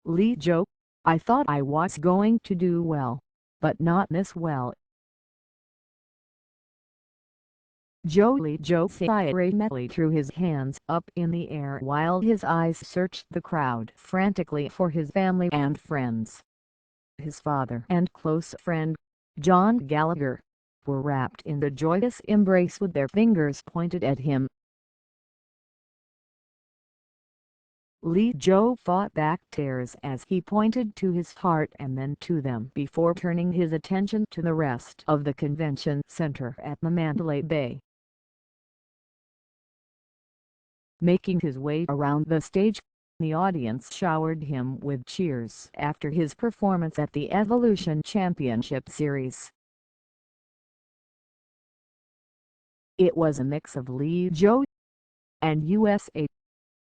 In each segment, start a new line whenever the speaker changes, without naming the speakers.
Lee Joe, I thought I was going to do well, but not this well. Lee Joe Ciaramelli threw his hands up in the air while his eyes searched the crowd frantically for his family and friends. His father and close friend, John Gallagher, were wrapped in the joyous embrace with their fingers pointed at him. Lee Joe fought back tears as he pointed to his heart and then to them before turning his attention to the rest of the convention center at the Mandalay Bay. Making his way around the stage, the audience showered him with cheers after his performance at the Evolution Championship Series. It was a mix of Lee Joe and USA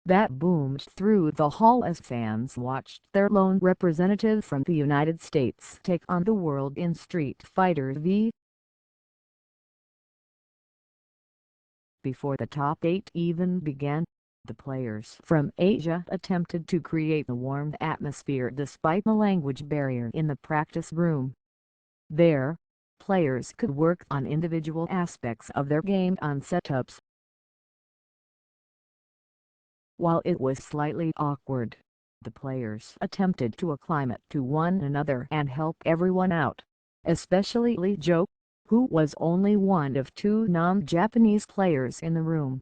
that boomed through the hall as fans watched their lone representative from the United States take on the world in Street Fighter V. Before the top 8 even began, the players from Asia attempted to create a warm atmosphere despite the language barrier in the practice room. There, players could work on individual aspects of their game on setups. While it was slightly awkward, the players attempted to acclimate to one another and help everyone out, especially Lee Joe, who was only one of 2 non-Japanese players in the room.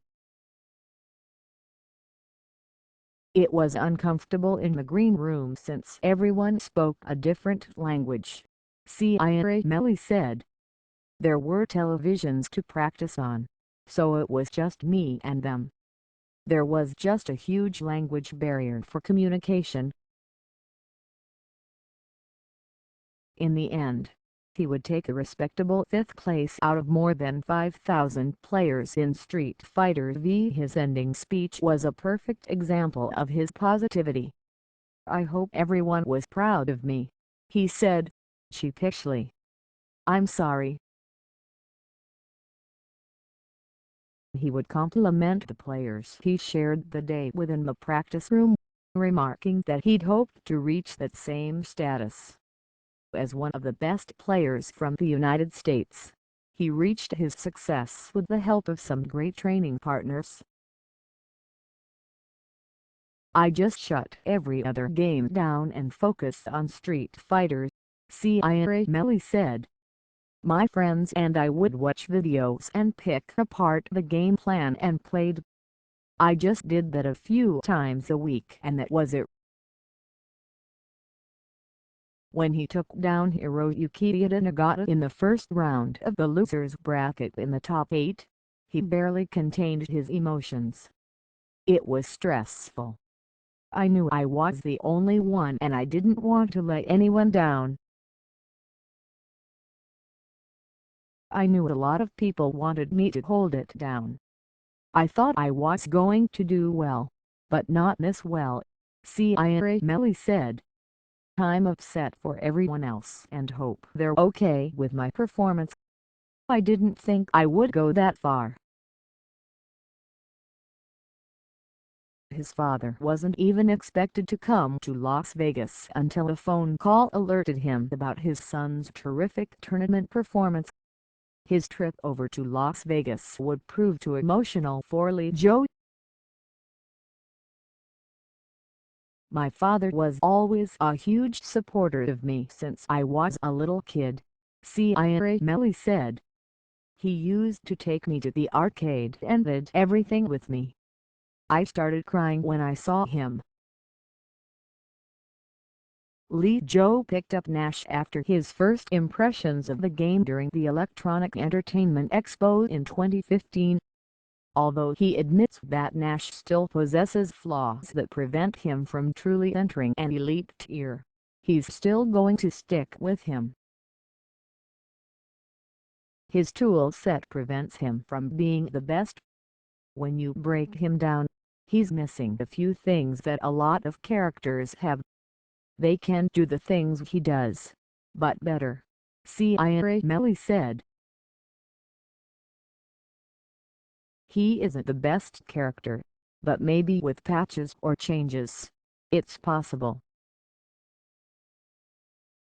It was uncomfortable in the green room since everyone spoke a different language, Ciaramelli said. There were televisions to practice on, so it was just me and them. There was just a huge language barrier for communication. In the end, he would take a respectable 5th place out of more than 5,000 players in Street Fighter V. His ending speech was a perfect example of his positivity. "I hope everyone was proud of me," he said, sheepishly. "I'm sorry." He would compliment the players he shared the day with in the practice room, remarking that he'd hoped to reach that same status. As one of the best players from the United States, he reached his success with the help of some great training partners. "I just shut every other game down and focused on Street Fighter," Ciaramelli said. "My friends and I would watch videos and pick apart the game plan and played. I just did that a few times a week and that was it." When he took down Hiroyuki at Nagata in the first round of the losers bracket in the top 8, he barely contained his emotions. "It was stressful. I knew I was the only one and I didn't want to let anyone down. I knew a lot of people wanted me to hold it down. I thought I was going to do well, but not this well," Ciaramelli said. "I'm upset for everyone else and hope they're okay with my performance. I didn't think I would go that far." His father wasn't even expected to come to Las Vegas until a phone call alerted him about his son's terrific tournament performance. His trip over to Las Vegas would prove too emotional for Lee Joe. "My father was always a huge supporter of me since I was a little kid," Ciaramelli said. "He used to take me to the arcade and did everything with me. I started crying when I saw him." Lee Joe picked up Nash after his first impressions of the game during the Electronic Entertainment Expo in 2015. Although he admits that Nash still possesses flaws that prevent him from truly entering an elite tier, he's still going to stick with him. His tool set prevents him from being the best. When you break him down, he's missing a few things that a lot of characters have. They can do the things he does, but better," Ciaramelli said. "He isn't the best character, but maybe with patches or changes, it's possible."